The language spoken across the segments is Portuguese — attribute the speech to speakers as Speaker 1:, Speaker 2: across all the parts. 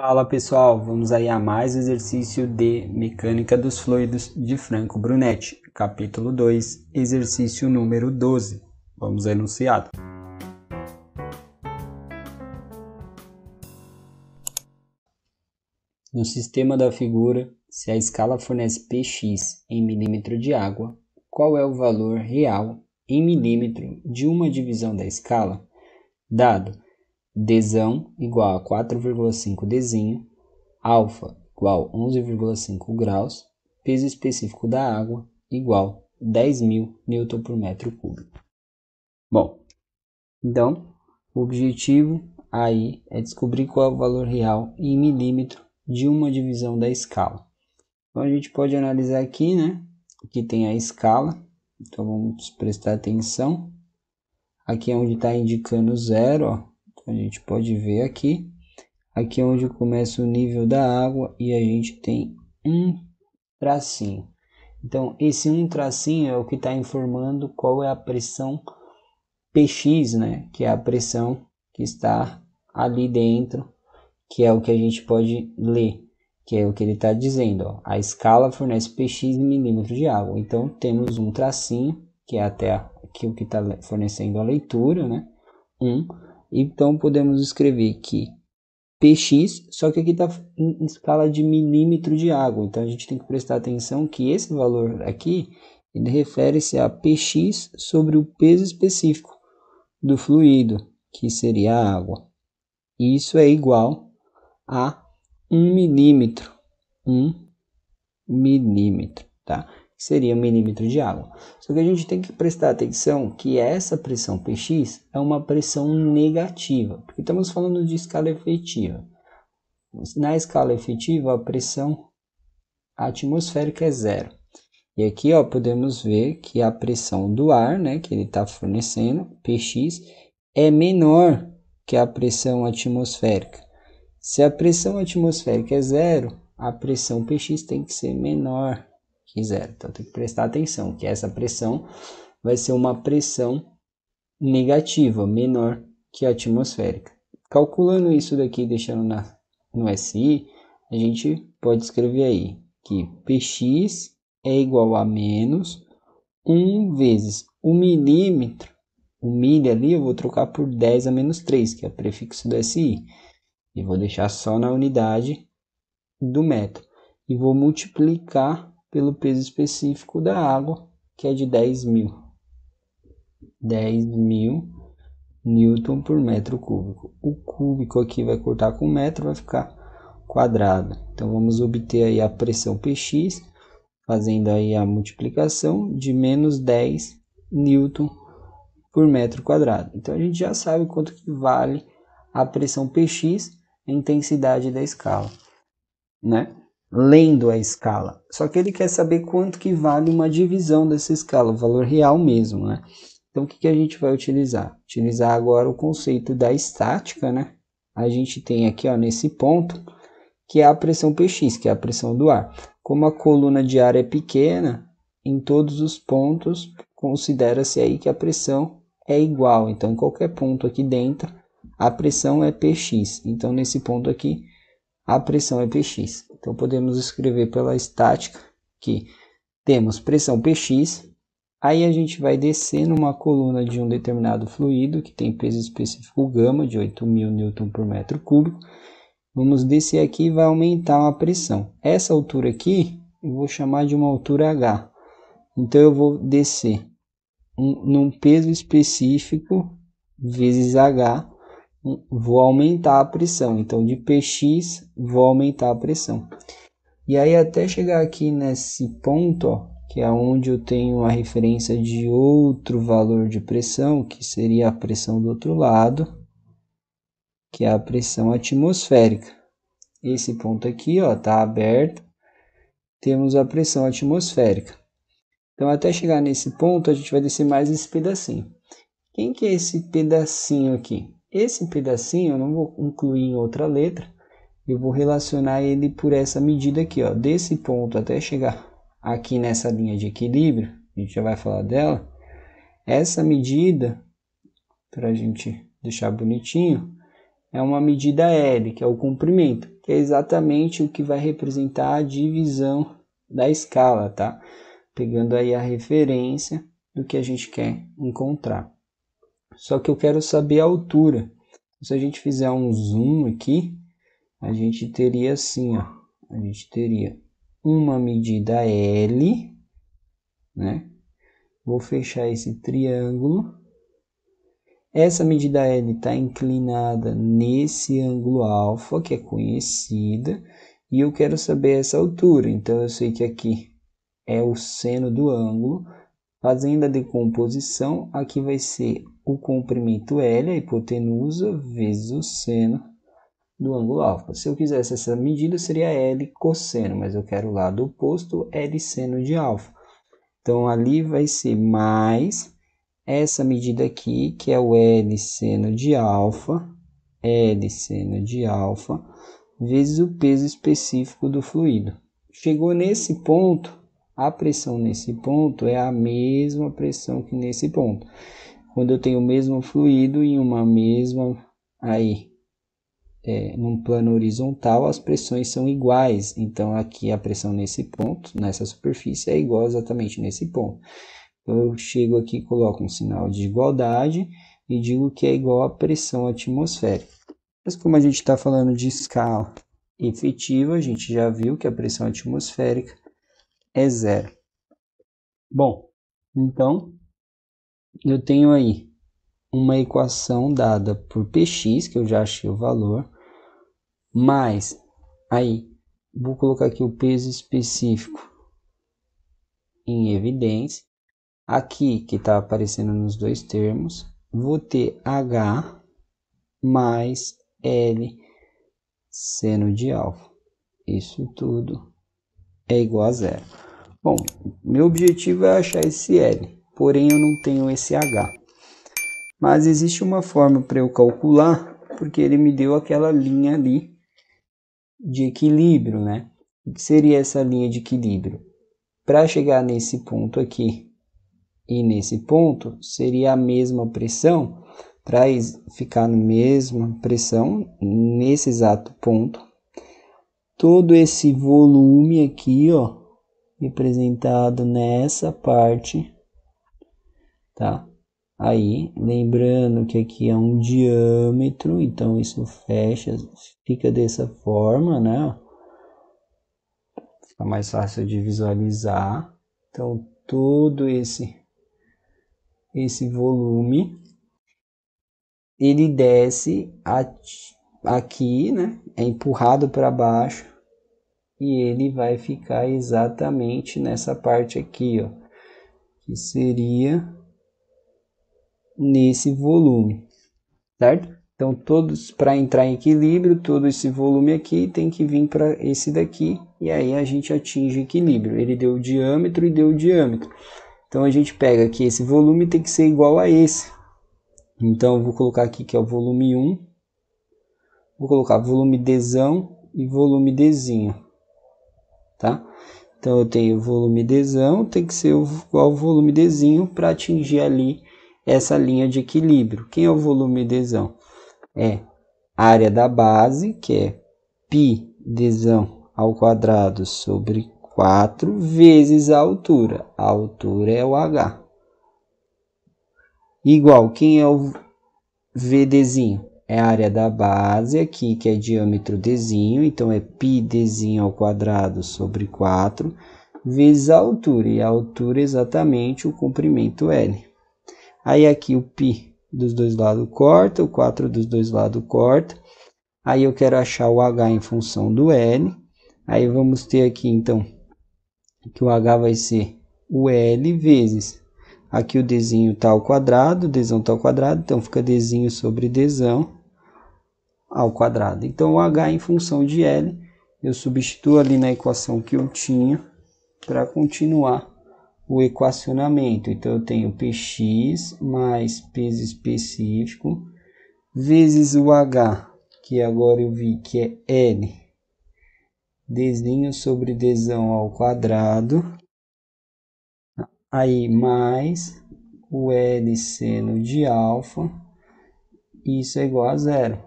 Speaker 1: Fala pessoal, vamos aí a mais exercício de Mecânica dos Fluidos de Franco Brunetti, capítulo 2, exercício número 12. Vamos ao enunciado. No sistema da figura, se a escala fornece Px em milímetro de água, qual é o valor real em milímetro de uma divisão da escala? Dado Dzão igual a 4,5 Dzinho, alfa igual a 11,5 graus, peso específico da água igual a 10.000 Newton por metro cúbico. Bom, então o objetivo aí é descobrir qual é o valor real em milímetro de uma divisão da escala. Então a gente pode analisar aqui, né? Aqui tem a escala, então vamos prestar atenção. Aqui é onde está indicando zero, ó. Então a gente pode ver aqui. Aqui é onde começa o nível da água e a gente tem um tracinho. Então, esse um tracinho é o que está informando qual é a pressão Px, né? Que é a pressão que está ali dentro, que é o que a gente pode ler, que é o que ele está dizendo. Ó. A escala fornece Px em milímetros de água. Então, temos um tracinho, que é até aqui o que está fornecendo a leitura, né? 1. Então, podemos escrever que Px, só que aqui está em escala de milímetro de água, então a gente tem que prestar atenção que esse valor aqui, ele refere-se a Px sobre o peso específico do fluido, que seria a água. E isso é igual a 1 milímetro, 1 milímetro, tá? Que seria 1 milímetro de água. Só que a gente tem que prestar atenção que essa pressão Px é uma pressão negativa, porque estamos falando de escala efetiva. Na escala efetiva, a pressão atmosférica é zero. E aqui ó, podemos ver que a pressão do ar, né, que ele está fornecendo, Px, é menor que a pressão atmosférica. Se a pressão atmosférica é zero, a pressão Px tem que ser menor que zero. Então tem que prestar atenção que essa pressão vai ser uma pressão negativa, menor que a atmosférica. Calculando isso daqui, deixando no SI, a gente pode escrever aí que Px é igual a menos 1 vezes o milímetro. O milha ali eu vou trocar por 10 a menos 3, que é o prefixo do SI. E vou deixar só na unidade do metro. E vou multiplicar pelo peso específico da água, que é de 10.000. 10.000 Newton por metro cúbico. O cúbico aqui vai cortar com metro, vai ficar quadrado. Então vamos obter aí a pressão Px, fazendo aí a multiplicação de menos 10 Newton por metro quadrado. Então a gente já sabe quanto que vale a pressão Px, a intensidade da escala, né? Lendo a escala. Só que ele quer saber quanto que vale uma divisão dessa escala, o valor real mesmo, né? Então, o que a gente vai utilizar? Utilizar agora o conceito da estática, né? A gente tem aqui, ó, nesse ponto, que é a pressão Px, que é a pressão do ar. Como a coluna de ar é pequena, em todos os pontos, considera-se aí que a pressão é igual. Então, em qualquer ponto aqui dentro, a pressão é Px. Então, nesse ponto aqui, a pressão é Px. Então, podemos escrever pela estática que temos pressão Px. Aí a gente vai descer numa coluna de um determinado fluido, que tem peso específico γ de 8.000 Newton por metro cúbico. Vamos descer aqui e vai aumentar a pressão. Essa altura aqui, eu vou chamar de uma altura H. Então, eu vou descer num peso específico vezes H, vou aumentar a pressão. Então, de Px, vou aumentar a pressão. E aí, até chegar aqui nesse ponto, ó, que é onde eu tenho a referência de outro valor de pressão, que seria a pressão do outro lado, que é a pressão atmosférica. Esse ponto aqui está aberto, temos a pressão atmosférica. Então, até chegar nesse ponto, a gente vai descer mais esse pedacinho. Quem que é esse pedacinho aqui? Esse pedacinho eu não vou incluir em outra letra, eu vou relacionar ele por essa medida aqui, ó, desse ponto até chegar aqui nessa linha de equilíbrio, a gente já vai falar dela. Essa medida, para a gente deixar bonitinho, é uma medida L, que é o comprimento, que é exatamente o que vai representar a divisão da escala, tá? Pegando aí a referência do que a gente quer encontrar. Só que eu quero saber a altura. Se a gente fizer um zoom aqui, a gente teria assim, ó, a gente teria uma medida L, né? Vou fechar esse triângulo. Essa medida L está inclinada nesse ângulo alfa, que é conhecida, e eu quero saber essa altura. Então, eu sei que aqui é o seno do ângulo. Fazendo a decomposição, aqui vai ser o comprimento L, a hipotenusa, vezes o seno do ângulo alfa. Se eu quisesse essa medida, seria L cosseno, mas eu quero o lado oposto, L seno de alfa. Então, ali vai ser mais essa medida aqui, que é o L seno de alfa, vezes o peso específico do fluido. Chegou nesse ponto, a pressão nesse ponto é a mesma pressão que nesse ponto. Quando eu tenho o mesmo fluido em uma mesma, num plano horizontal, as pressões são iguais. Então, aqui a pressão nesse ponto, nessa superfície, é igual exatamente nesse ponto. Eu chego aqui, coloco um sinal de igualdade e digo que é igual à pressão atmosférica. Mas como a gente está falando de escala efetiva, a gente já viu que a pressão atmosférica é zero. Bom, então eu tenho aí uma equação dada por Px, que eu já achei o valor, mais aí vou colocar aqui o peso específico em evidência. Aqui, que está aparecendo nos dois termos, vou ter H mais L seno de alfa. Isso tudo é igual a zero. Bom, meu objetivo é achar esse L, porém eu não tenho esse H. Mas existe uma forma para eu calcular, porque ele me deu aquela linha ali de equilíbrio, né? O que seria essa linha de equilíbrio? Para chegar nesse ponto aqui, e nesse ponto seria a mesma pressão, para ficar na mesma pressão, nesse exato ponto, todo esse volume aqui, ó, representado nessa parte, tá? Aí, lembrando que aqui é um diâmetro, então isso fecha, fica dessa forma, né? Fica mais fácil de visualizar. Então, todo esse volume, ele desce aqui, né? É empurrado para baixo e ele vai ficar exatamente nessa parte aqui, ó, que seria nesse volume, certo? Então, todos, para entrar em equilíbrio, todo esse volume aqui tem que vir para esse daqui, e aí a gente atinge equilíbrio. Ele deu o diâmetro e deu o diâmetro. Então, a gente pega que esse volume tem que ser igual a esse. Então, eu vou colocar aqui que é o volume 1. Vou colocar volume Dzão e volume Dzinho, tá? Então, eu tenho volume Dzão, tem que ser igual ao volume Dzinho para atingir ali essa linha de equilíbrio. Quem é o volume Dzão? É a área da base, que é π Dzão ao quadrado sobre 4 vezes a altura. A altura é o H. Igual, quem é o VDzinho? É a área da base aqui, que é diâmetro Dzinho, então é π Dzinho ao quadrado sobre 4 vezes a altura, e a altura é exatamente o comprimento L. Aí aqui o π dos dois lados corta, o 4 dos dois lados corta. Aí eu quero achar o H em função do L. Aí vamos ter aqui então que o H vai ser o L vezes. Aqui o Dzinho está ao quadrado, o Dzão está ao quadrado, então fica Dzinho sobre Dzão ao quadrado. Então o H em função de L, eu substituo ali na equação que eu tinha para continuar o equacionamento. Então, eu tenho Px mais peso específico vezes o H, que agora eu vi que é L, Dzinho sobre Dzão ao quadrado, aí mais o L seno de alfa, isso é igual a zero.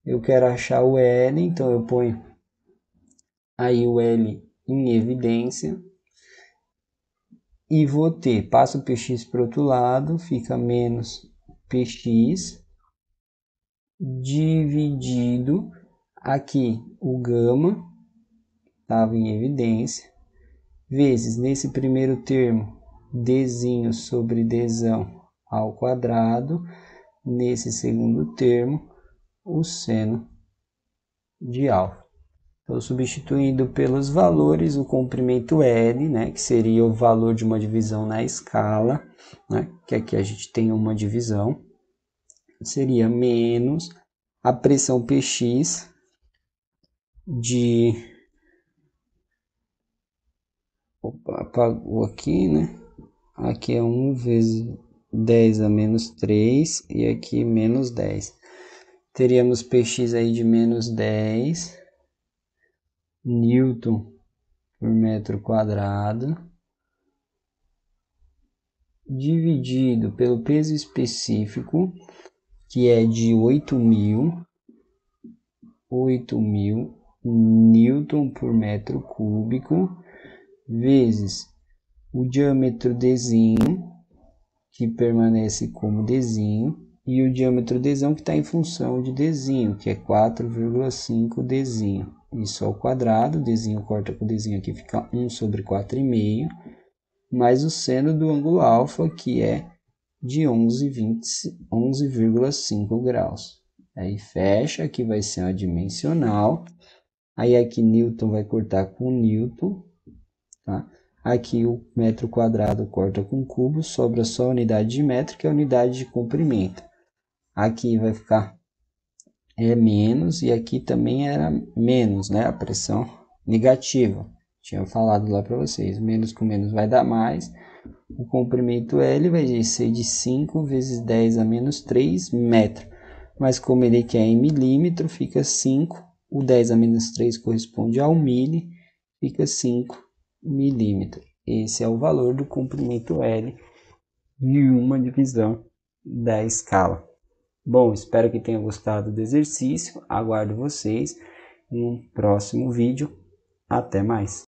Speaker 1: Eu quero achar o L, então eu ponho aí o L em evidência. E vou ter, passo o px para o outro lado, fica menos px dividido aqui o gama, estava em evidência, vezes nesse primeiro termo, dzinho sobre dzão ao quadrado, nesse segundo termo, o seno de alfa. Então, substituindo pelos valores, o comprimento L, né, que seria o valor de uma divisão na escala, né, que aqui a gente tem uma divisão, seria menos a pressão Px de... Opa, apagou aqui, né? Aqui é 1 vezes 10 a menos 3 e aqui menos 10. Teríamos Px aí de menos 10 Newton por metro quadrado, dividido pelo peso específico, que é de 8.000 Newton por metro cúbico, vezes o diâmetro dzinho, que permanece como dzinho, e o diâmetro dzão que está em função de dzinho, que é 4,5 dzinho. Isso ao quadrado, dzinho corta com dzinho aqui, fica 1 sobre 4,5, mais o seno do ângulo alfa, que é de 11,5 graus. Aí fecha, aqui vai ser uma dimensional. Aí aqui Newton vai cortar com Newton, tá? Aqui o metro quadrado corta com cubo, sobra só a unidade de metro, que é a unidade de comprimento. Aqui vai ficar menos, e aqui também era menos, né? A pressão negativa. Tinha falado lá para vocês, menos com menos vai dar mais. O comprimento L vai ser de 5 vezes 10 a menos 3 metros. Mas como ele quer em milímetro, fica 5. O 10 a menos 3 corresponde ao mili, fica 5 milímetros. Esse é o valor do comprimento L de uma divisão da escala. Bom, espero que tenham gostado do exercício. Aguardo vocês em um próximo vídeo. Até mais!